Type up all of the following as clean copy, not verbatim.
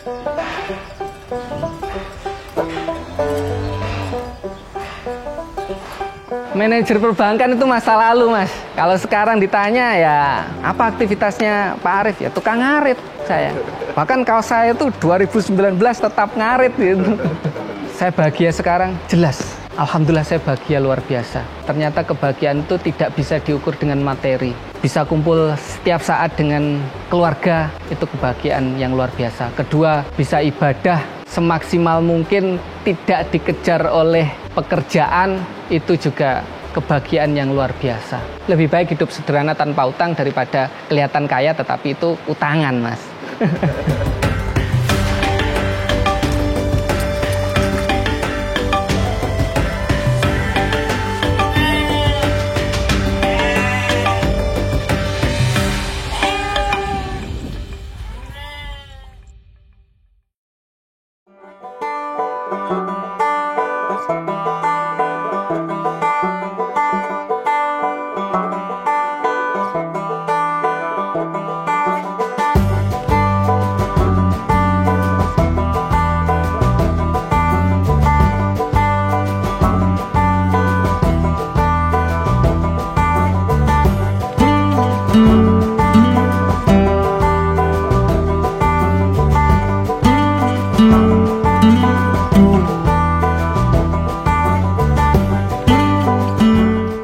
Manajer perbankan itu masa lalu, Mas. Kalau sekarang ditanya ya, apa aktivitasnya Pak Arif? Ya tukang ngarit saya. Bahkan kaos saya itu 2019 tetap ngarit gitu. Saya bahagia sekarang, jelas. Alhamdulillah saya bahagia luar biasa. Ternyata kebahagiaan itu tidak bisa diukur dengan materi. Bisa kumpul setiap saat dengan keluarga, itu kebahagiaan yang luar biasa. Kedua, bisa ibadah semaksimal mungkin, tidak dikejar oleh pekerjaan, itu juga kebahagiaan yang luar biasa. Lebih baik hidup sederhana tanpa utang daripada kelihatan kaya tetapi itu utangan, Mas.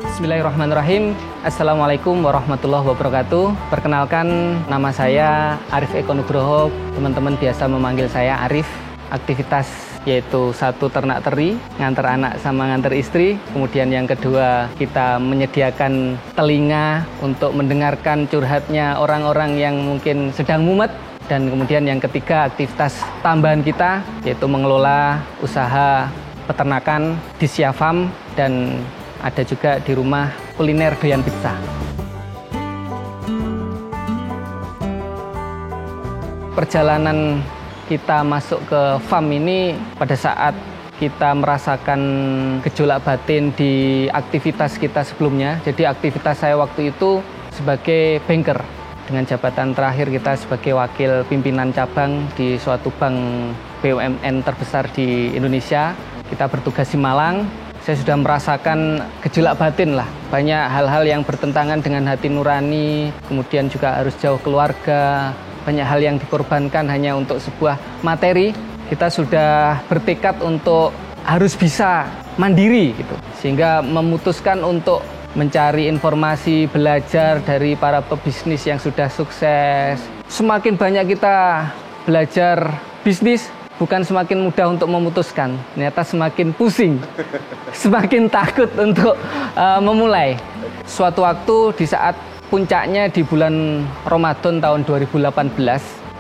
Bismillahirrahmanirrahim. Assalamualaikum warahmatullahi wabarakatuh. Perkenalkan, nama saya Arif Eko Nugroho. Teman-teman biasa memanggil saya Arif. Aktivitas yaitu satu ternak teri, nganter anak sama nganter istri. Kemudian yang kedua, kita menyediakan telinga untuk mendengarkan curhatnya orang-orang yang mungkin sedang mumet. Dan kemudian yang ketiga, aktivitas tambahan kita yaitu mengelola usaha peternakan di Siafam, dan ada juga di rumah kuliner doyan pizza. Perjalanan kita masuk ke farm ini pada saat kita merasakan gejolak batin di aktivitas kita sebelumnya. Jadi aktivitas saya waktu itu sebagai banker, dengan jabatan terakhir kita sebagai wakil pimpinan cabang di suatu bank BUMN terbesar di Indonesia. Kita bertugas di Malang. Saya sudah merasakan gejolak batin lah. Banyak hal-hal yang bertentangan dengan hati nurani, kemudian juga harus jauh keluarga, banyak hal yang dikorbankan hanya untuk sebuah materi. Kita sudah bertekad untuk harus bisa mandiri gitu. Sehingga memutuskan untuk mencari informasi, belajar dari para pebisnis yang sudah sukses. Semakin banyak kita belajar bisnis, bukan semakin mudah untuk memutuskan, ternyata semakin pusing, semakin takut untuk memulai. Suatu waktu di saat puncaknya di bulan Ramadan tahun 2018,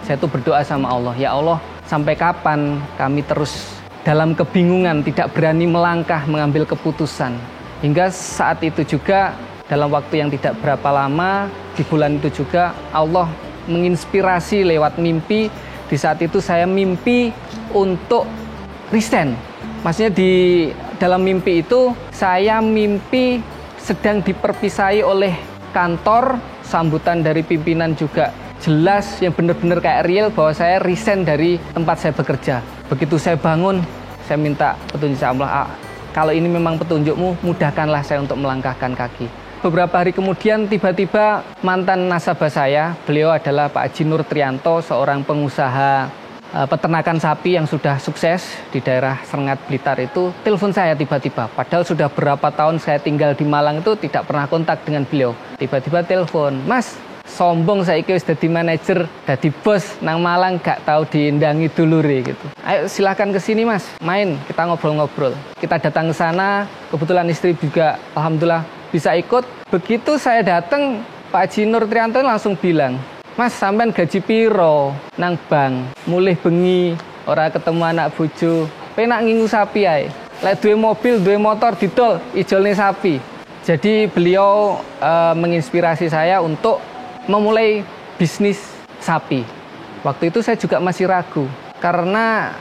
saya tuh berdoa sama Allah, ya Allah, sampai kapan kami terus dalam kebingungan, tidak berani melangkah, mengambil keputusan. Hingga saat itu juga, dalam waktu yang tidak berapa lama, di bulan itu juga Allah menginspirasi lewat mimpi. Di saat itu saya mimpi untuk resign. Maksudnya di dalam mimpi itu saya mimpi sedang diperpisahi oleh kantor, sambutan dari pimpinan juga jelas, yang benar-benar kayak real bahwa saya resign dari tempat saya bekerja. Begitu saya bangun, saya minta petunjuk Allah, kalau ini memang petunjukmu, mudahkanlah saya untuk melangkahkan kaki. Beberapa hari kemudian tiba-tiba mantan nasabah saya, beliau adalah Pak Haji Nur Trianto, seorang pengusaha peternakan sapi yang sudah sukses di daerah Serengat Blitar itu, telepon saya tiba-tiba. Padahal sudah berapa tahun saya tinggal di Malang itu tidak pernah kontak dengan beliau. Tiba-tiba telepon, Mas, sombong saiki wis dadi manajer, dadi bos nang Malang, gak tahu diindangi dulure gitu. Ayo silahkan ke sini Mas, main, kita ngobrol-ngobrol. Kita datang ke sana, kebetulan istri juga alhamdulillah bisa ikut. Begitu saya datang, Pak Haji Nur Trianto langsung bilang, Mas, sampean gaji piro nang bank, mulih bengi, ora ketemu anak bojo, penak ngingu sapi ae. Lek duwe mobil, duwe motor didol, ijolne sapi. Jadi beliau menginspirasi saya untuk memulai bisnis sapi. Waktu itu saya juga masih ragu, karena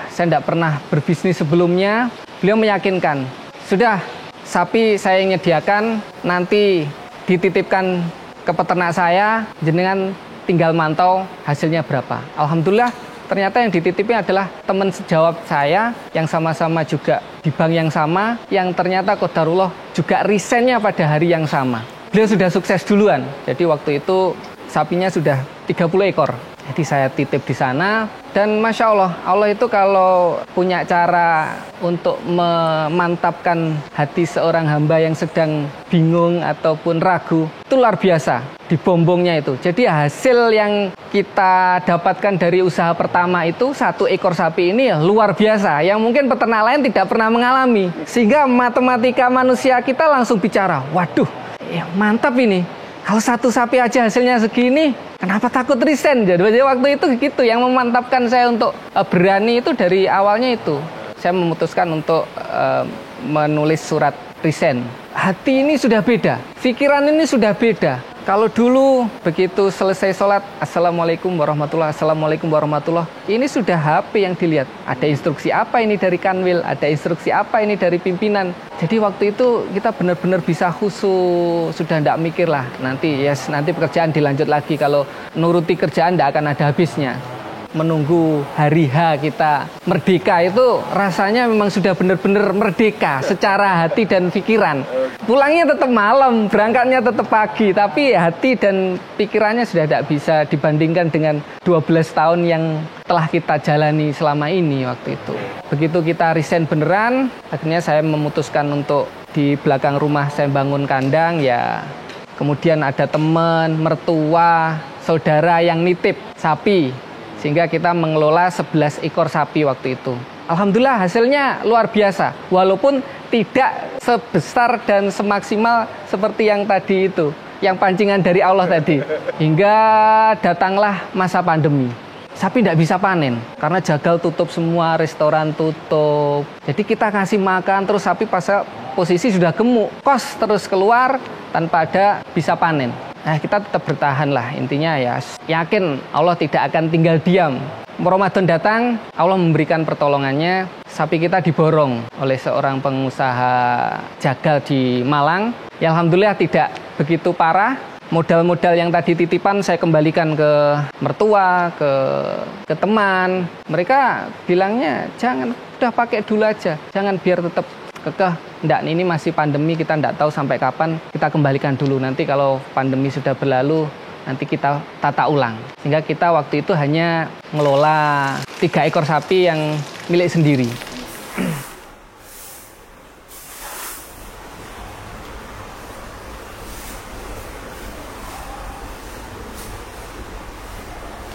saya tidak pernah berbisnis sebelumnya. Beliau meyakinkan, sudah, sapi saya yang menyediakan, nanti dititipkan ke peternak saya, jenengan tinggal mantau hasilnya berapa. Alhamdulillah Ternyata yang dititipin adalah teman sejawat saya yang sama-sama juga di bank yang sama, yang ternyata qadarullah juga resign-nya pada hari yang sama. Beliau sudah sukses duluan. Jadi waktu itu sapinya sudah 30 ekor. Jadi saya titip di sana dan Masya Allah, Allah itu kalau punya cara untuk memantapkan hati seorang hamba yang sedang bingung ataupun ragu, itu luar biasa di bombongnya itu. Jadi hasil yang kita dapatkan dari usaha pertama itu 1 ekor sapi ini luar biasa, yang mungkin peternak lain tidak pernah mengalami. Sehingga matematika manusia kita langsung bicara, waduh, ya mantap ini. Kalau 1 sapi aja hasilnya segini, kenapa takut resign? Jadi waktu itu gitu, yang memantapkan saya untuk berani itu dari awalnya itu. Saya memutuskan untuk menulis surat resign. Hati ini sudah beda, pikiran ini sudah beda. Kalau dulu begitu selesai sholat, Assalamualaikum warahmatullahi, Assalamualaikum warahmatullahi, ini sudah HP yang dilihat. Ada instruksi apa ini dari Kanwil, ada instruksi apa ini dari pimpinan. Jadi waktu itu kita benar-benar bisa khusyuk, sudah tidak mikir lah. Nanti pekerjaan dilanjut lagi, kalau nuruti kerjaan tidak akan ada habisnya. Menunggu hari H kita merdeka itu rasanya memang sudah benar-benar merdeka secara hati dan pikiran. Pulangnya tetap malam, berangkatnya tetap pagi, tapi hati dan pikirannya sudah tidak bisa dibandingkan dengan 12 tahun yang telah kita jalani selama ini waktu itu. Begitu kita resign beneran, akhirnya saya memutuskan untuk di belakang rumah saya bangun kandang ya. Kemudian ada teman, mertua, saudara yang nitip sapi. Sehingga kita mengelola 11 ekor sapi waktu itu. Alhamdulillah hasilnya luar biasa. Walaupun tidak sebesar dan semaksimal seperti yang tadi itu. Yang pancingan dari Allah tadi. Hingga datanglah masa pandemi. Sapi tidak bisa panen. Karena jagal tutup semua, restoran tutup. Jadi kita kasih makan, terus sapi pas posisi sudah gemuk. Kos terus keluar tanpa ada bisa panen. Nah, kita tetap bertahan lah, intinya ya yakin Allah tidak akan tinggal diam. Ramadan datang, Allah memberikan pertolongannya, sapi kita diborong oleh seorang pengusaha jagal di Malang. Ya Alhamdulillah tidak begitu parah. Modal-modal yang tadi titipan saya kembalikan ke mertua, ke teman. Mereka bilangnya jangan, udah pakai dulu aja, jangan biar tetap kekeh. Enggak, ini masih pandemi, kita enggak tahu sampai kapan, kita kembalikan dulu. Nanti kalau pandemi sudah berlalu, nanti kita tata ulang. Sehingga kita waktu itu hanya ngelola 3 ekor sapi yang milik sendiri.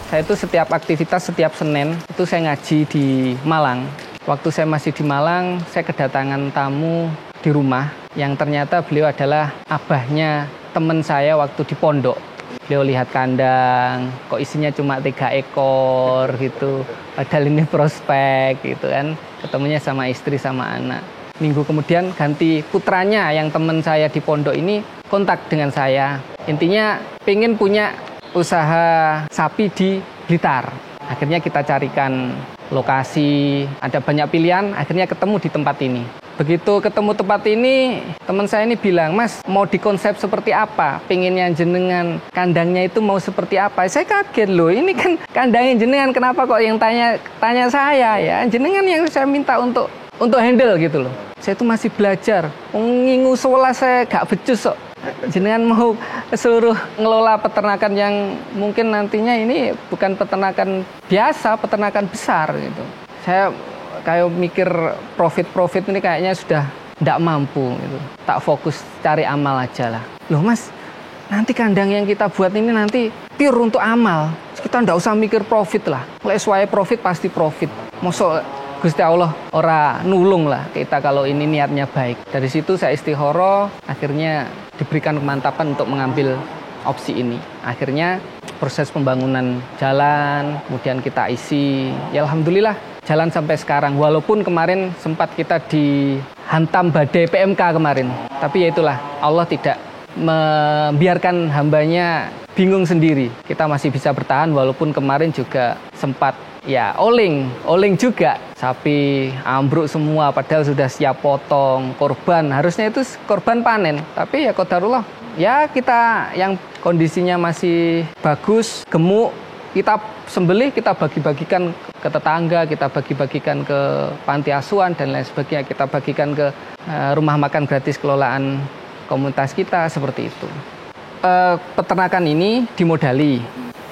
Saya itu setiap aktivitas, setiap Senin, itu saya ngaji di Malang. Waktu saya masih di Malang, saya kedatangan tamu di rumah yang ternyata beliau adalah abahnya teman saya waktu di pondok. Beliau lihat kandang, kok isinya cuma 3 ekor gitu. Padahal ini prospek gitu kan. Ketemunya sama istri sama anak. Minggu kemudian ganti putranya yang teman saya di pondok ini kontak dengan saya. Intinya pengen punya usaha sapi di Blitar. Akhirnya kita carikan lokasi, ada banyak pilihan, akhirnya ketemu di tempat ini. Begitu ketemu tempat ini, teman saya ini bilang, Mas, mau dikonsep seperti apa? Pengennya jenengan, kandangnya itu mau seperti apa? Saya kaget loh, ini kan kandangnya jenengan, kenapa kok yang tanya saya ya? Jenengan yang saya minta untuk handle gitu loh. Saya itu masih belajar, ngingu sekolah saya gak becus kok. Jenengan mau seluruh ngelola peternakan yang mungkin nantinya ini bukan peternakan biasa, peternakan besar gitu. Saya kayak mikir profit ini kayaknya sudah tidak mampu gitu. Tak fokus cari amal aja lah. Loh Mas, nanti kandang yang kita buat ini nanti pure untuk amal. Kita tidak usah mikir profit lah. Kalau sesuai profit pasti profit. Mosok Gusti Allah ora nulung lah kita kalau ini niatnya baik. Dari situ saya istikharah, akhirnya diberikan kemantapan untuk mengambil opsi ini. Akhirnya proses pembangunan jalan, kemudian kita isi. Ya Alhamdulillah jalan sampai sekarang. Walaupun kemarin sempat kita dihantam badai PMK kemarin. Tapi ya itulah, Allah tidak membiarkan hambanya bingung sendiri. Kita masih bisa bertahan walaupun kemarin juga sempat ya oling juga. Sapi ambruk semua padahal sudah siap potong, korban. Harusnya itu korban panen. Tapi ya qadarullah. Ya kita yang kondisinya masih bagus, gemuk, kita sembelih, kita bagi-bagikan ke tetangga, kita bagi-bagikan ke panti asuhan dan lain sebagainya, kita bagikan ke rumah makan gratis kelolaan komunitas kita, seperti itu. Peternakan ini dimodali.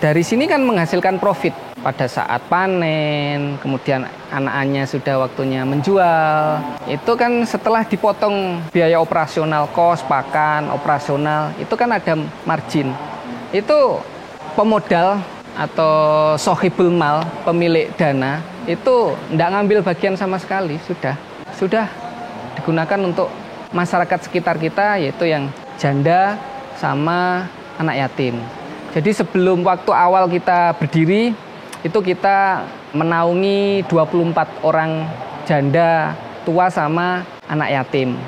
Dari sini kan menghasilkan profit pada saat panen, kemudian anak-anaknya sudah waktunya menjual. Itu kan setelah dipotong biaya operasional, kos, pakan, operasional, itu kan ada margin. Itu pemodal atau sohibul mal, pemilik dana, itu tidak ngambil bagian sama sekali, sudah digunakan untuk masyarakat sekitar kita, yaitu yang janda sama anak yatim. Jadi sebelum waktu awal kita berdiri, itu kita menaungi 24 orang janda tua sama anak yatim.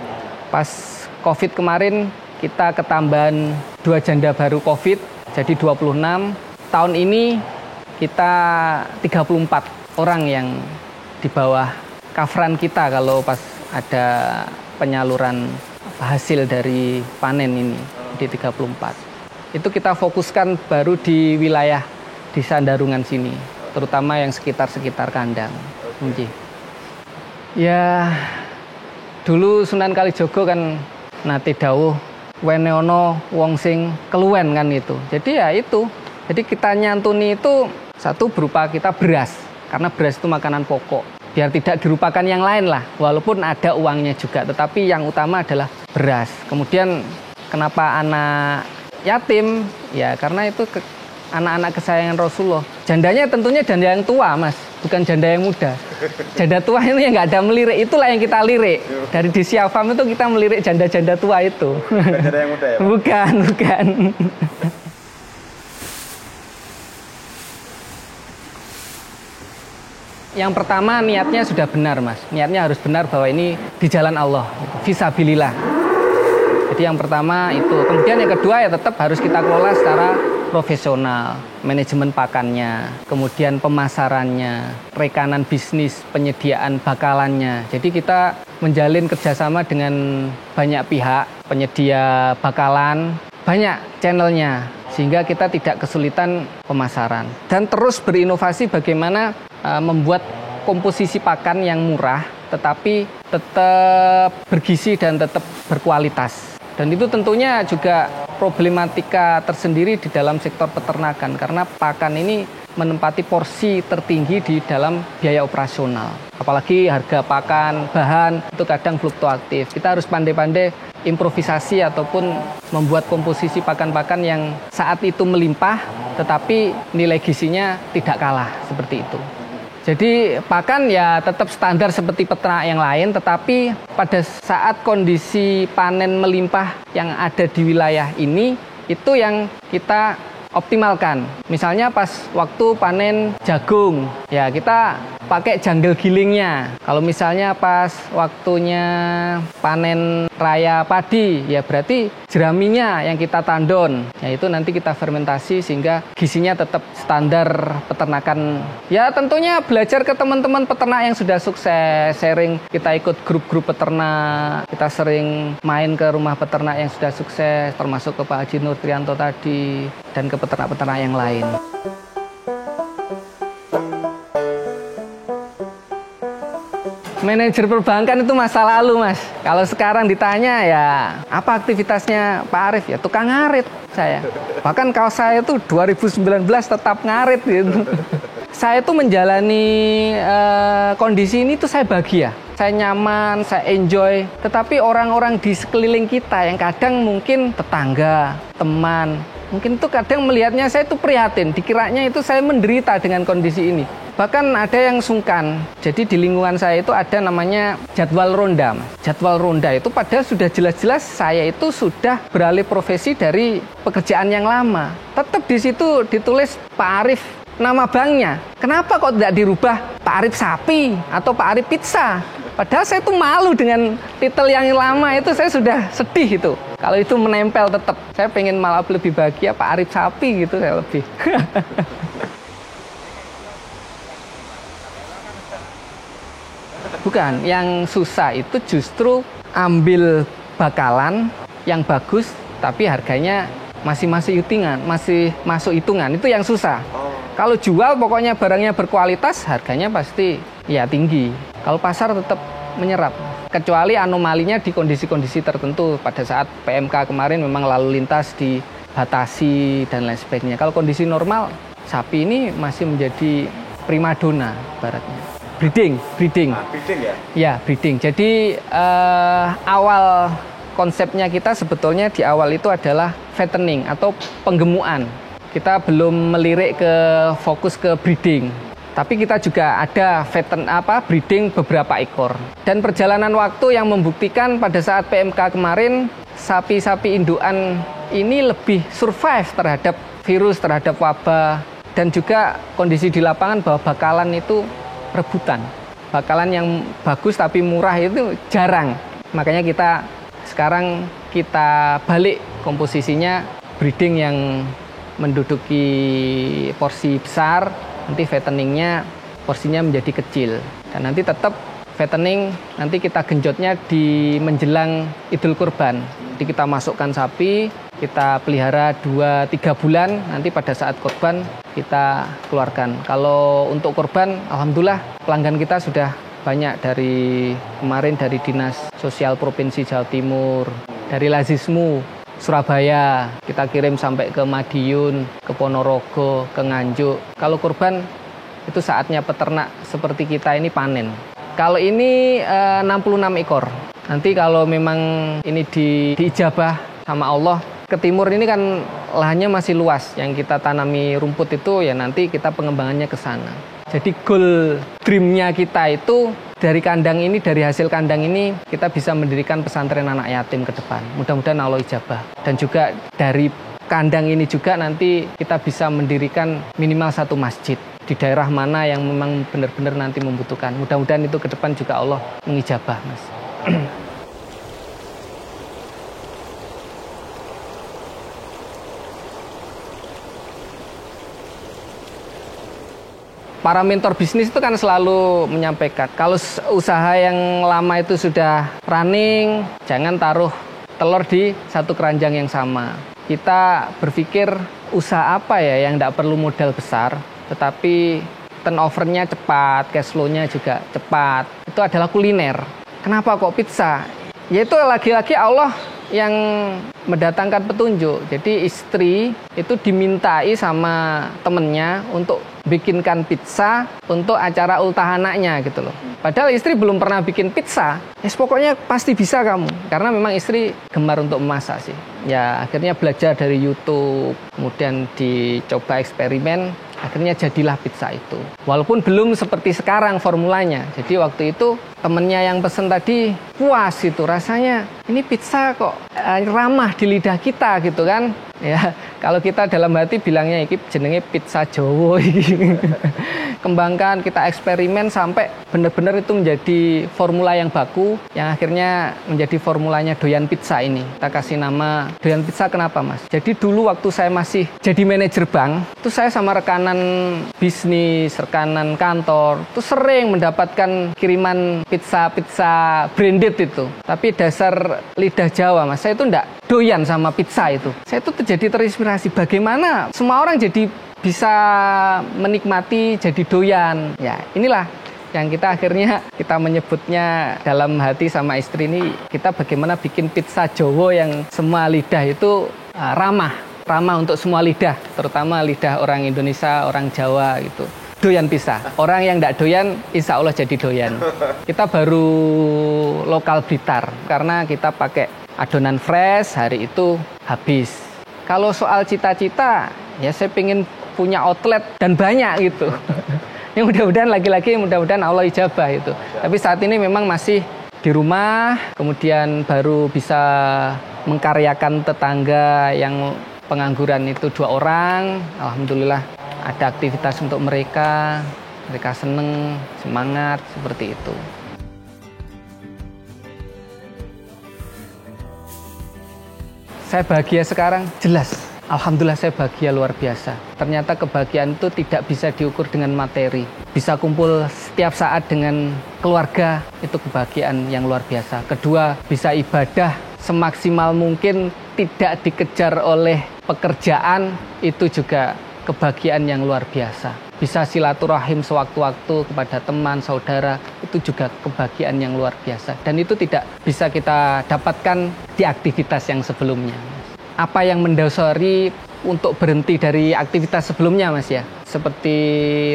Pas COVID kemarin kita ketambahan 2 janda baru COVID, jadi 26. Tahun ini kita 34 orang yang di bawah kafran kita kalau pas ada penyaluran hasil dari panen ini di 34. Itu kita fokuskan baru di wilayah di Sandarungan sini, terutama yang sekitar-sekitar kandang. Ya, dulu Sunan Kalijogo kan nate dawuh wene ono wong sing keluwen kan itu. Jadi ya itu. Jadi kita nyantuni itu satu berupa kita beras, karena beras itu makanan pokok. Biar tidak dirupakan yang lain lah, walaupun ada uangnya juga, tetapi yang utama adalah beras. Kemudian kenapa anak yatim? Ya karena itu anak-anak kesayangan Rasulullah. Jandanya tentunya janda yang tua, Mas, bukan janda yang muda. Janda tua itu yang nggak ada melirik, itulah yang kita lirik. Dari di Siafam itu kita melirik janda-janda tua itu. Janda yang muda ya, Pak? Bukan. Yang pertama niatnya sudah benar, Mas. Niatnya harus benar bahwa ini di jalan Allah, fisabilillah. Jadi yang pertama itu. Kemudian yang kedua ya tetap harus kita kelola secara profesional. Manajemen pakannya, kemudian pemasarannya, rekanan bisnis, penyediaan bakalannya. Jadi kita menjalin kerjasama dengan banyak pihak, penyedia bakalan, banyak channelnya. Sehingga kita tidak kesulitan pemasaran. Dan terus berinovasi bagaimana membuat komposisi pakan yang murah, tetapi tetap bergizi dan tetap berkualitas. Dan itu tentunya juga problematika tersendiri di dalam sektor peternakan, karena pakan ini menempati porsi tertinggi di dalam biaya operasional. Apalagi harga pakan, bahan, itu kadang fluktuatif. Kita harus pandai-pandai improvisasi ataupun membuat komposisi pakan-pakan yang saat itu melimpah, tetapi nilai gizinya tidak kalah, seperti itu. Jadi pakan ya tetap standar seperti peternak yang lain, tetapi pada saat kondisi panen melimpah yang ada di wilayah ini, itu yang kita optimalkan. Misalnya pas waktu panen jagung, ya kita pakai jungle gilingnya. Kalau misalnya pas waktunya panen raya padi, ya berarti jeraminya yang kita tandon. Ya itu nanti kita fermentasi sehingga gizinya tetap standar peternakan. Ya tentunya belajar ke teman-teman peternak yang sudah sukses, sharing. Kita ikut grup-grup peternak, kita sering main ke rumah peternak yang sudah sukses, termasuk ke Pak Haji Nur Trianto tadi, dan ke peternak-peternak yang lain. Manajer perbankan itu masa lalu, Mas. Kalau sekarang ditanya ya, apa aktivitasnya Pak Arif? Ya tukang ngarit saya. Bahkan kalau saya itu 2019 tetap ngarit gitu. Saya itu menjalani kondisi ini tuh saya bahagia. Saya nyaman, saya enjoy. Tetapi orang-orang di sekeliling kita yang kadang mungkin tetangga, teman, mungkin itu kadang melihatnya saya itu prihatin. Dikiranya itu saya menderita dengan kondisi ini. Bahkan ada yang sungkan. Jadi di lingkungan saya itu ada namanya jadwal ronda. Jadwal ronda itu padahal sudah jelas-jelas saya itu sudah beralih profesi dari pekerjaan yang lama. Tetap di situ ditulis Pak Arif nama banknya. Kenapa kok tidak dirubah Pak Arif Sapi atau Pak Arif Pizza? Padahal saya itu malu dengan titel yang lama itu, saya sudah sedih itu. Kalau itu menempel tetap. Saya pengen malah lebih bahagia Pak Arif Sapi gitu, saya lebih. Bukan, yang susah itu justru ambil bakalan yang bagus, tapi harganya masih hitungan, masih masuk hitungan. Itu yang susah. Kalau jual pokoknya barangnya berkualitas, harganya pasti ya tinggi. Kalau pasar tetap menyerap. Kecuali anomalinya di kondisi-kondisi tertentu. Pada saat PMK kemarin memang lalu lintas dibatasi dan lain sebagainya. Kalau kondisi normal, sapi ini masih menjadi primadona baratnya. Breeding. Breeding ya? Ya, breeding. Jadi awal konsepnya kita sebetulnya di awal itu adalah fattening atau penggemukan. Kita belum melirik ke fokus ke breeding. Tapi kita juga ada breeding beberapa ekor. Dan perjalanan waktu yang membuktikan pada saat PMK kemarin, sapi-sapi indukan ini lebih survive terhadap virus, terhadap wabah. Dan juga kondisi di lapangan bahwa bakalan itu rebutan. Bakalan yang bagus tapi murah itu jarang. Makanya sekarang kita balik komposisinya breeding yang menduduki porsi besar, nanti fatteningnya porsinya menjadi kecil. Dan nanti tetap fattening, nanti kita genjotnya di menjelang Idul Kurban. Jadi kita masukkan sapi, kita pelihara 2-3 bulan, nanti pada saat kurban kita keluarkan. Kalau untuk kurban, alhamdulillah pelanggan kita sudah banyak dari kemarin dari Dinas Sosial Provinsi Jawa Timur, dari Lazismu Surabaya, kita kirim sampai ke Madiun, ke Ponorogo, ke Nganjuk. Kalau kurban itu saatnya peternak seperti kita ini panen. Kalau ini 66 ekor. Nanti kalau memang ini diijabah sama Allah, ke timur ini kan lahannya masih luas. Yang kita tanami rumput itu ya nanti kita pengembangannya ke sana. Jadi goal dream-nya kita itu dari kandang ini, dari hasil kandang ini kita bisa mendirikan pesantren anak yatim ke depan. Mudah-mudahan Allah ijabah. Dan juga dari kandang ini juga nanti kita bisa mendirikan minimal 1 masjid di daerah mana yang memang benar-benar nanti membutuhkan. Mudah-mudahan itu ke depan juga Allah mengijabah, Mas. Para mentor bisnis itu kan selalu menyampaikan, kalau usaha yang lama itu sudah running, jangan taruh telur di satu keranjang yang sama. Kita berpikir usaha apa ya yang tidak perlu modal besar, tetapi turnover-nya cepat, cash flow-nya juga cepat. Itu adalah kuliner. Kenapa kok pizza? Yaitu lagi-lagi Allah yang mendatangkan petunjuk. Jadi istri itu dimintai sama temennya untuk bikinkan pizza untuk acara ultah anaknya gitu loh. Padahal istri belum pernah bikin pizza. Pokoknya pasti bisa kamu. Karena memang istri gemar untuk memasak sih. Ya akhirnya belajar dari YouTube, kemudian dicoba eksperimen, akhirnya jadilah pizza itu. Walaupun belum seperti sekarang formulanya. Jadi waktu itu temennya yang pesen tadi puas itu rasanya. Ini pizza kok ramah di lidah kita gitu kan. Ya, kalau kita dalam hati bilangnya iki jenenge pizza Jawa iki. Kembangkan, kita eksperimen sampai benar-benar itu menjadi formula yang baku yang akhirnya menjadi formulanya doyan pizza ini. Kita kasih nama doyan pizza kenapa, Mas? Jadi dulu waktu saya masih jadi manajer bank, itu saya sama rekanan bisnis, rekanan kantor, itu sering mendapatkan kiriman pizza branded itu. Tapi dasar lidah Jawa, Mas, saya itu enggak doyan sama pizza itu. Saya itu jadi terinspirasi bagaimana semua orang jadi bisa menikmati, jadi doyan. Ya, inilah yang kita menyebutnya dalam hati sama istri ini, kita bagaimana bikin pizza Jawa yang semua lidah itu ramah untuk semua lidah, terutama lidah orang Indonesia, orang Jawa gitu. Doyan pizza. Orang yang tidak doyan, insya Allah jadi doyan. Kita baru lokal Blitar, karena kita pakai adonan fresh, hari itu habis. Kalau soal cita-cita, ya saya pengen punya outlet dan banyak gitu. Yang mudah-mudahan lagi-lagi mudah-mudahan Allah ijabah itu. Tapi saat ini memang masih di rumah, kemudian baru bisa mengkaryakan tetangga yang pengangguran itu 2 orang. Alhamdulillah ada aktivitas untuk mereka seneng, semangat, seperti itu. Saya bahagia sekarang, jelas. Alhamdulillah saya bahagia luar biasa. Ternyata kebahagiaan itu tidak bisa diukur dengan materi. Bisa kumpul setiap saat dengan keluarga, itu kebahagiaan yang luar biasa. Kedua, bisa ibadah semaksimal mungkin, tidak dikejar oleh pekerjaan, itu juga kebahagiaan yang luar biasa. Bisa silaturahim sewaktu-waktu kepada teman, saudara, itu juga kebahagiaan yang luar biasa. Dan itu tidak bisa kita dapatkan di aktivitas yang sebelumnya. Apa yang mendasari untuk berhenti dari aktivitas sebelumnya, Mas ya? Seperti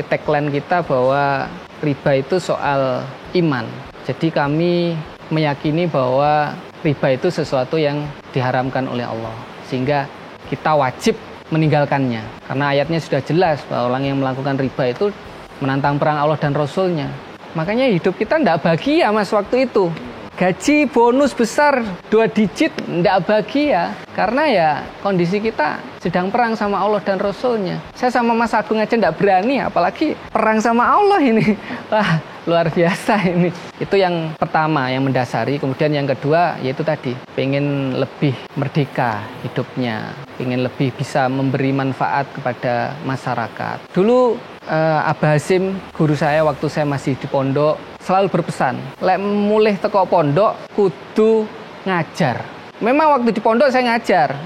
tagline kita bahwa riba itu soal iman. Jadi kami meyakini bahwa riba itu sesuatu yang diharamkan oleh Allah. Sehingga kita wajib meninggalkannya. Karena ayatnya sudah jelas bahwa orang yang melakukan riba itu menantang perang Allah dan Rasulnya. Makanya hidup kita tidak bahagia, Mas, waktu itu. Gaji bonus besar 2 digit tidak bahagia. Karena ya kondisi kita sedang perang sama Allah dan Rasulnya. Saya sama Mas Agung aja tidak berani, apalagi perang sama Allah ini. Wah, luar biasa ini. Itu yang pertama yang mendasari. Kemudian yang kedua yaitu tadi, pengen lebih merdeka hidupnya, pengen lebih bisa memberi manfaat kepada masyarakat. Dulu Abah Hasim, guru saya waktu saya masih di pondok, selalu berpesan, lek mulih teko pondok kudu ngajar. Memang waktu di pondok saya ngajar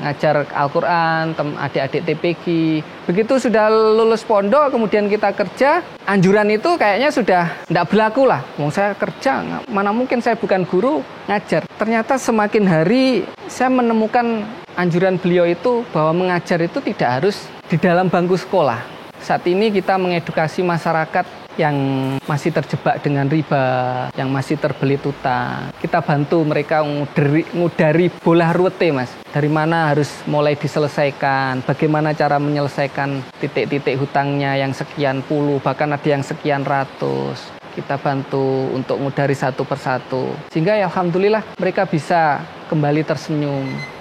Al-Quran, adik-adik TPG. Begitu sudah lulus pondok, kemudian kita kerja, anjuran itu kayaknya sudah tidak berlaku lah. Mau saya kerja, mana mungkin saya bukan guru, ngajar. Ternyata semakin hari saya menemukan anjuran beliau itu bahwa mengajar itu tidak harus di dalam bangku sekolah. Saat ini kita mengedukasi masyarakat yang masih terjebak dengan riba, yang masih terbelit utang. Kita bantu mereka ngudari bolah ruwete, Mas. Dari mana harus mulai diselesaikan, bagaimana cara menyelesaikan titik-titik hutangnya yang sekian puluh, bahkan ada yang sekian ratus. Kita bantu untuk ngudari satu persatu. Sehingga ya alhamdulillah mereka bisa kembali tersenyum.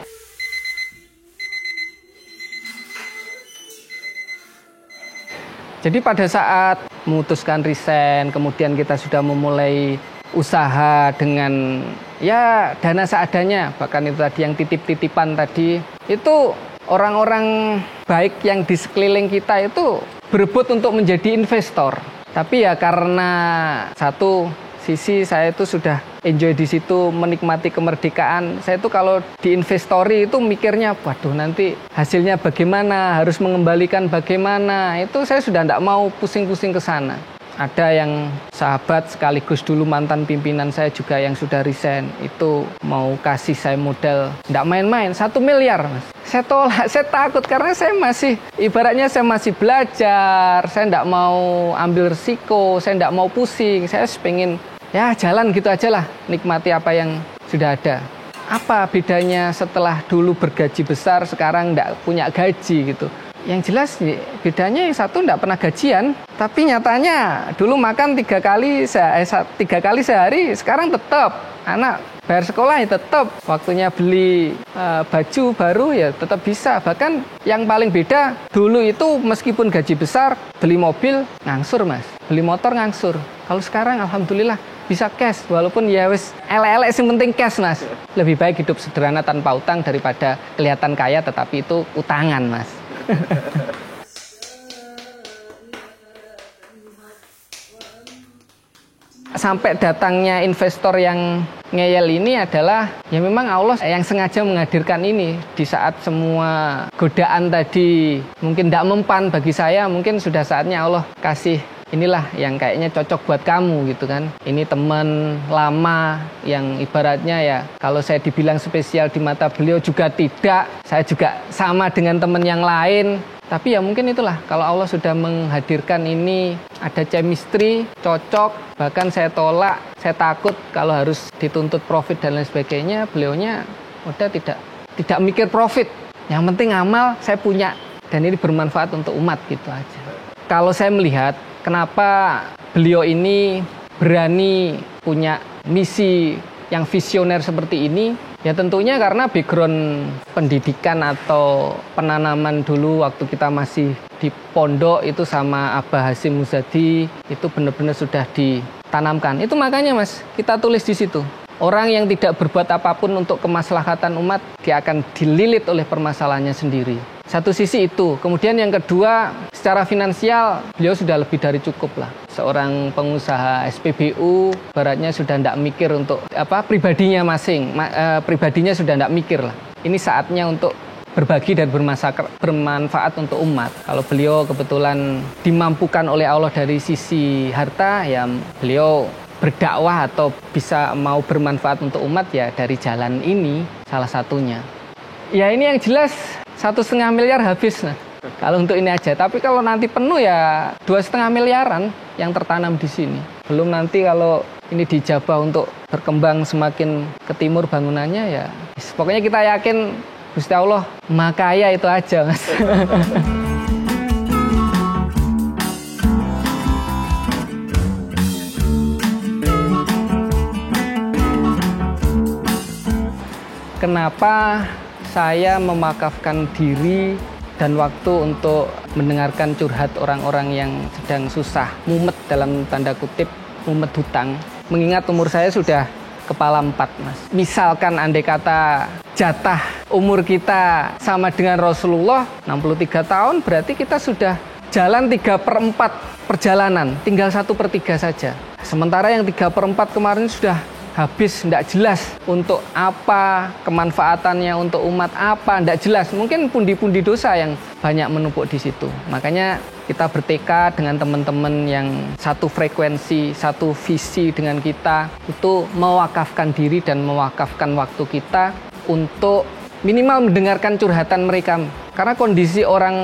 Jadi pada saat memutuskan resign, kemudian kita sudah memulai usaha dengan ya dana seadanya, bahkan itu tadi yang titip-titipan tadi, itu orang-orang baik yang di sekeliling kita itu berebut untuk menjadi investor. Tapi ya karena satu sisi saya itu sudah enjoy di situ, menikmati kemerdekaan. Saya itu kalau diinvestori itu mikirnya, waduh nanti hasilnya bagaimana, harus mengembalikan bagaimana. Itu saya sudah tidak mau pusing-pusing ke sana. Ada yang sahabat sekaligus dulu mantan pimpinan saya juga yang sudah resign, itu mau kasih saya modal, tidak main-main, 1 miliar, Mas. Saya tolak, saya takut karena saya masih, ibaratnya saya masih belajar, saya tidak mau ambil risiko, saya tidak mau pusing, saya pengen ya jalan gitu aja lah, nikmati apa yang sudah ada. Apa bedanya setelah dulu bergaji besar, sekarang tidak punya gaji gitu? Yang jelas bedanya yang satu tidak pernah gajian, tapi nyatanya dulu makan 3 kali sehari, sekarang tetap anak bayar sekolah ya tetap, waktunya beli baju baru ya tetap bisa. Bahkan yang paling beda dulu itu meskipun gaji besar, beli mobil ngangsur, Mas, beli motor ngangsur. Kalau sekarang alhamdulillah bisa cash, walaupun ya wis elek-elek sing penting cash, Mas. Lebih baik hidup sederhana tanpa utang daripada kelihatan kaya tetapi itu utangan, Mas. Sampai datangnya investor yang ngeyel ini adalah ya memang Allah yang sengaja menghadirkan ini di saat semua godaan tadi mungkin tidak mempan bagi saya, mungkin sudah saatnya Allah kasih inilah yang kayaknya cocok buat kamu gitu kan. Ini teman lama yang ibaratnya ya kalau saya dibilang spesial di mata beliau juga tidak, saya juga sama dengan teman yang lain. Tapi ya mungkin itulah, kalau Allah sudah menghadirkan ini, ada chemistry, cocok, bahkan saya tolak, saya takut kalau harus dituntut profit dan lain sebagainya, beliaunya udah tidak mikir profit. Yang penting amal saya punya, dan ini bermanfaat untuk umat gitu aja. Kalau saya melihat, kenapa beliau ini berani punya misi yang visioner seperti ini, ya tentunya karena background pendidikan atau penanaman dulu waktu kita masih di pondok itu sama Abah Hasim Muzadi itu benar-benar sudah ditanamkan. Itu makanya, Mas, kita tulis di situ. Orang yang tidak berbuat apapun untuk kemaslahatan umat, dia akan dililit oleh permasalahannya sendiri. Satu sisi itu. Kemudian yang kedua, secara finansial beliau sudah lebih dari cukup lah. Seorang pengusaha SPBU, baratnya sudah tidak mikir untuk pribadinya masing, pribadinya sudah tidak mikir lah. Ini saatnya untuk berbagi dan bermanfaat untuk umat. Kalau beliau kebetulan dimampukan oleh Allah dari sisi harta, ya beliau berdakwah atau bisa mau bermanfaat untuk umat ya dari jalan ini salah satunya. Ya ini yang jelas 1,5 miliar habis nah, kalau untuk ini aja. Tapi kalau nanti penuh ya 2,5 miliaran yang tertanam di sini. Belum nanti kalau ini dijabah untuk berkembang semakin ke timur bangunannya ya. Pokoknya kita yakin Gusti Allah Maha Kaya itu aja, Mas. Kenapa saya memakafkan diri dan waktu untuk mendengarkan curhat orang-orang yang sedang susah, mumet dalam tanda kutip, mumet hutang. Mengingat umur saya sudah kepala 4, Mas. Misalkan andai kata jatah umur kita sama dengan Rasulullah 63 tahun, berarti kita sudah jalan 3/4 perjalanan, tinggal 1/3 saja. Sementara yang 3/4 kemarin sudah habis, tidak jelas untuk apa kemanfaatannya untuk umat, apa tidak jelas. Mungkin pundi-pundi dosa yang banyak menumpuk di situ. Makanya kita bertekad dengan teman-teman yang satu frekuensi, satu visi dengan kita, itu mewakafkan diri dan mewakafkan waktu kita untuk minimal mendengarkan curhatan mereka. Karena kondisi orang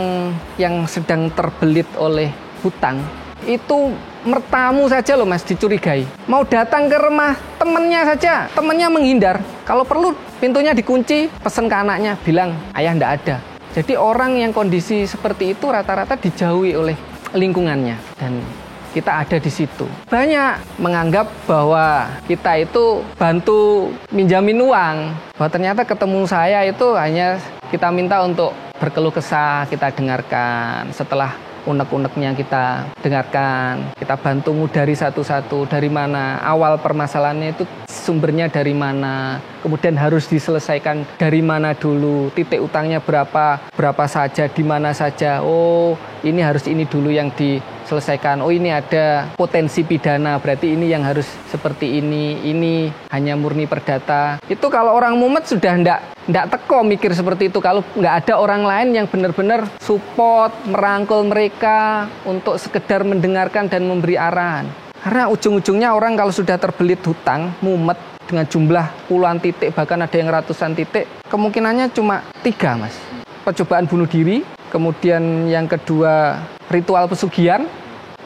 yang sedang terbelit oleh hutang itu mertamu saja loh, Mas, dicurigai. Mau datang ke rumah temennya saja, temennya menghindar. Kalau perlu pintunya dikunci, pesan ke anaknya, bilang ayah ndak ada. Jadi orang yang kondisi seperti itu rata-rata dijauhi oleh lingkungannya, dan kita ada di situ. Banyak menganggap bahwa kita itu bantu minjamin uang, bahwa ternyata ketemu saya itu hanya kita minta untuk berkeluh kesah, kita dengarkan. Setelah unek-uneknya kita dengarkan, kita bantu ngudari satu-satu, dari mana awal permasalahannya itu, sumbernya dari mana, kemudian harus diselesaikan dari mana dulu, titik utangnya berapa saja, di mana saja. Oh, ini harus ini dulu yang diselesaikan. Oh, ini ada potensi pidana, berarti ini yang harus seperti ini hanya murni perdata. Itu kalau orang mumet sudah ndak teko mikir seperti itu, kalau nggak ada orang lain yang benar-benar support, merangkul mereka untuk sekedar mendengarkan dan memberi arahan. Karena ujung-ujungnya orang kalau sudah terbelit hutang, mumet dengan jumlah puluhan titik, bahkan ada yang ratusan titik, kemungkinannya cuma 3, Mas. Percobaan bunuh diri, kemudian yang kedua ritual pesugihan,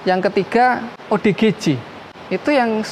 yang ketiga ODGJ. Itu yang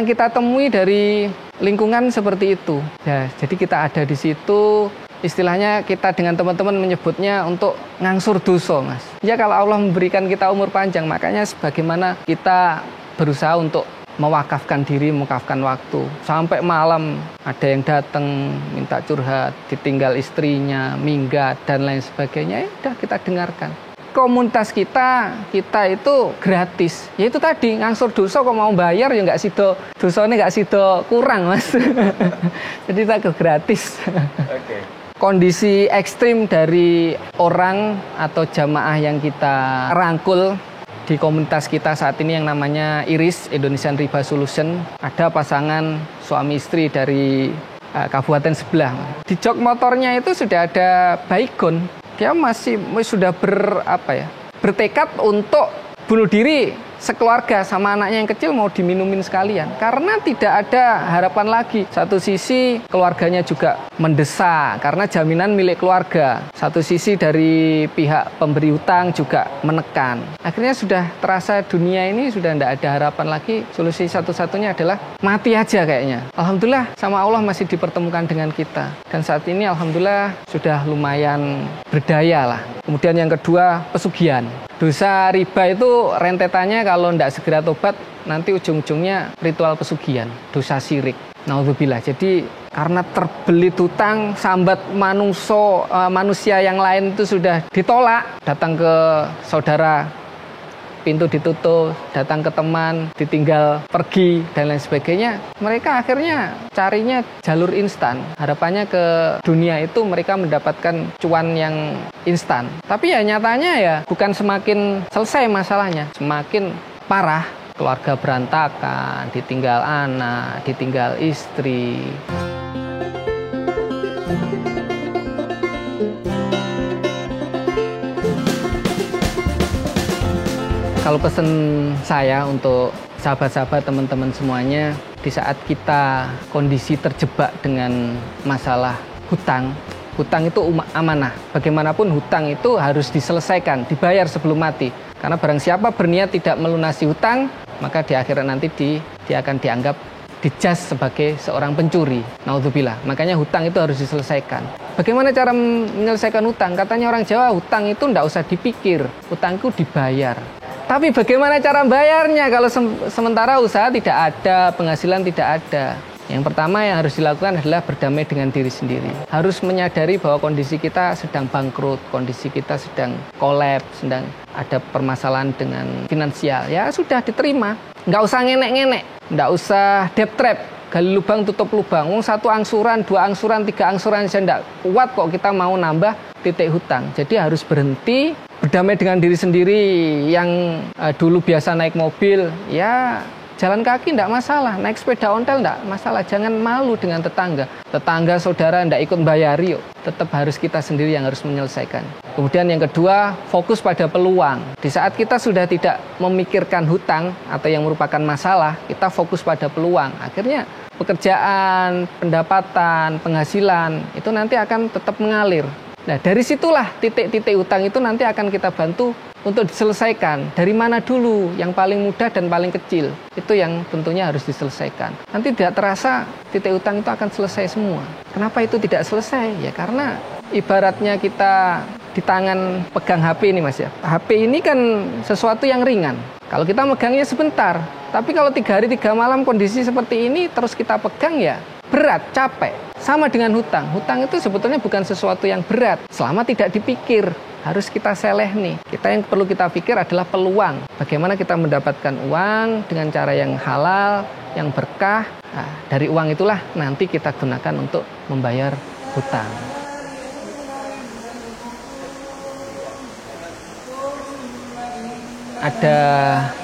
kita temui dari lingkungan seperti itu. Ya, jadi kita ada di situ, istilahnya kita dengan teman-teman menyebutnya untuk ngangsur dosa, Mas. Ya kalau Allah memberikan kita umur panjang, makanya sebagaimana kita berusaha untuk mewakafkan diri, mewakafkan waktu. Sampai malam ada yang datang minta curhat, ditinggal istrinya, minggat dan lain sebagainya. Ya udah kita dengarkan. Komunitas kita itu gratis. Ya itu tadi, ngangsur dosa kok mau bayar ya nggak sido, dosanya nggak sido kurang, Mas. Jadi kita gratis. Okay. Kondisi ekstrim dari orang atau jamaah yang kita rangkul di komunitas kita saat ini yang namanya IRIS, Indonesian Riba Solution, ada pasangan suami istri dari kabupaten sebelah. Di jok motornya itu sudah ada baygon. Dia sudah bertekad untuk bunuh diri sekeluarga, sama anaknya yang kecil mau diminumin sekalian. Karena tidak ada harapan lagi. Satu sisi keluarganya juga mendesak karena jaminan milik keluarga. Satu sisi dari pihak pemberi hutang juga menekan. Akhirnya sudah terasa dunia ini sudah tidak ada harapan lagi. Solusi satu-satunya adalah mati aja kayaknya. Alhamdulillah sama Allah masih dipertemukan dengan kita. Dan saat ini alhamdulillah sudah lumayan berdaya lah. Kemudian yang kedua, pesugihan. Dosa riba itu rentetannya kalau tidak segera tobat, nanti ujung-ujungnya ritual pesugihan, dosa syirik. Naudzubillah. Jadi karena terbelit hutang, sambat manusia yang lain itu sudah ditolak, datang ke saudara, pintu ditutup, datang ke teman, ditinggal pergi, dan lain sebagainya. Mereka akhirnya carinya jalur instan. Harapannya ke dunia itu mereka mendapatkan cuan yang instan. Tapi ya nyatanya ya bukan semakin selesai masalahnya, semakin parah. Keluarga berantakan, ditinggal anak, ditinggal istri. Kalau pesan saya untuk sahabat-sahabat, teman-teman semuanya, di saat kita kondisi terjebak dengan masalah hutang, hutang itu amanah. Bagaimanapun hutang itu harus diselesaikan, dibayar sebelum mati. Karena barang siapa berniat tidak melunasi hutang, maka di akhirat nanti dia akan dianggap dijas sebagai seorang pencuri. Naudzubillah. Makanya hutang itu harus diselesaikan. Bagaimana cara menyelesaikan hutang? Katanya orang Jawa, hutang itu tidak usah dipikir, hutang itu dibayar. Tapi bagaimana cara bayarnya kalau sementara usaha tidak ada, penghasilan tidak ada? Yang pertama yang harus dilakukan adalah berdamai dengan diri sendiri. Harus menyadari bahwa kondisi kita sedang bangkrut, kondisi kita sedang kolaps, sedang ada permasalahan dengan finansial. Ya sudah, diterima. Nggak usah ngenek-ngenek, nggak usah debt trap, gali lubang tutup lubang. Satu angsuran, dua angsuran, tiga angsuran saya nggak kuat kok kita mau nambah titik hutang. Jadi harus berhenti, berdamai dengan diri sendiri. Yang dulu biasa naik mobil, ya jalan kaki enggak masalah, naik sepeda ontel enggak masalah, jangan malu dengan tetangga. Tetangga, saudara enggak ikut bayari yuk. Tetap harus kita sendiri yang harus menyelesaikan. Kemudian yang kedua, fokus pada peluang. Di saat kita sudah tidak memikirkan hutang atau yang merupakan masalah, kita fokus pada peluang. Akhirnya pekerjaan, pendapatan, penghasilan itu nanti akan tetap mengalir. Nah, dari situlah titik-titik hutang itu nanti akan kita bantu untuk diselesaikan. Dari mana dulu? Yang paling mudah dan paling kecil. Itu yang tentunya harus diselesaikan. Nanti tidak terasa titik hutang itu akan selesai semua. Kenapa itu tidak selesai? Ya karena ibaratnya kita di tangan pegang HP ini Mas ya. HP ini kan sesuatu yang ringan. Kalau kita megangnya sebentar. Tapi kalau 3 hari 3 malam kondisi seperti ini terus kita pegang ya berat, capek. Sama dengan hutang. Hutang itu sebetulnya bukan sesuatu yang berat. Selama tidak dipikir, harus kita seleh nih. Yang perlu kita pikir adalah peluang. Bagaimana kita mendapatkan uang dengan cara yang halal, yang berkah. Nah, dari uang itulah nanti kita gunakan untuk membayar hutang. Ada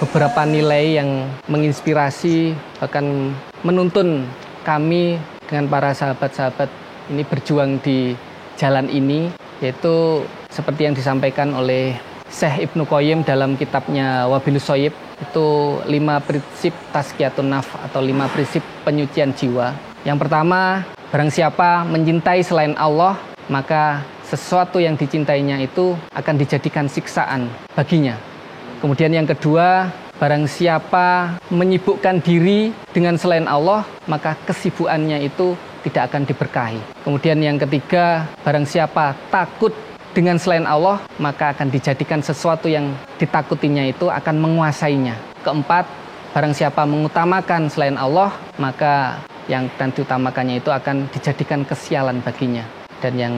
beberapa nilai yang menginspirasi, bahkan menuntun kami dengan para sahabat-sahabat ini berjuang di jalan ini, yaitu seperti yang disampaikan oleh Syekh Ibnu Qayyim dalam kitabnya Wabilus Shoyib, itu 5 prinsip tazkiyatun nafs atau 5 prinsip penyucian jiwa. Yang pertama, barang siapa mencintai selain Allah, maka sesuatu yang dicintainya itu akan dijadikan siksaan baginya. Kemudian yang kedua, barang siapa menyibukkan diri dengan selain Allah, maka kesibukannya itu tidak akan diberkahi. Kemudian yang ketiga, barang siapa takut dengan selain Allah, maka akan dijadikan sesuatu yang ditakutinya itu akan menguasainya. Keempat, barang siapa mengutamakan selain Allah, maka yang dan diutamakannya itu akan dijadikan kesialan baginya. Dan yang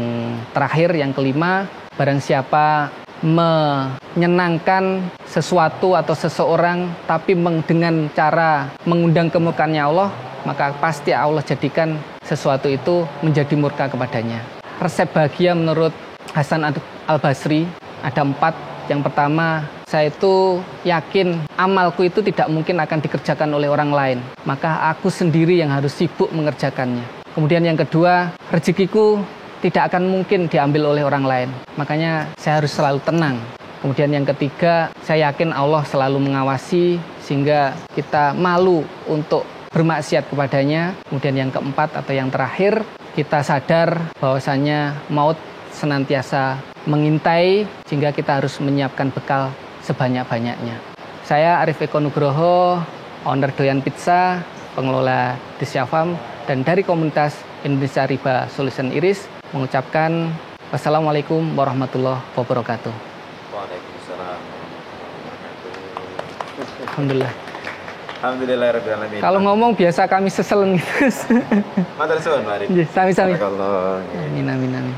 terakhir, yang kelima, barang siapa menyenangkan sesuatu atau seseorang tapi dengan cara mengundang kemurkaannya Allah, maka pasti Allah jadikan sesuatu itu menjadi murka kepadanya. Resep bahagia menurut Hasan Al-Basri ada 4. Yang pertama, saya itu yakin amalku itu tidak mungkin akan dikerjakan oleh orang lain, maka aku sendiri yang harus sibuk mengerjakannya. Kemudian yang kedua, rezekiku tidak akan mungkin diambil oleh orang lain. Makanya saya harus selalu tenang. Kemudian yang ketiga, saya yakin Allah selalu mengawasi sehingga kita malu untuk bermaksiat kepadanya. Kemudian yang keempat atau yang terakhir, kita sadar bahwasanya maut senantiasa mengintai sehingga kita harus menyiapkan bekal sebanyak-banyaknya. Saya Arif Eko Nugroho, owner Doyan Pizza, pengelola Disyafam, dan dari komunitas Indonesia Riba Solution Iris mengucapkan wassalamualaikum warahmatullahi wabarakatuh. Waalaikumsalam warahmatullahi wabarakatuh. Alhamdulillah. Alhamdulillahirabbil alamin. Kalau ngomong biasa kami seselen gitu. Matur suwun, Mari. Sami-sami. Barakallah. Amin amin amin.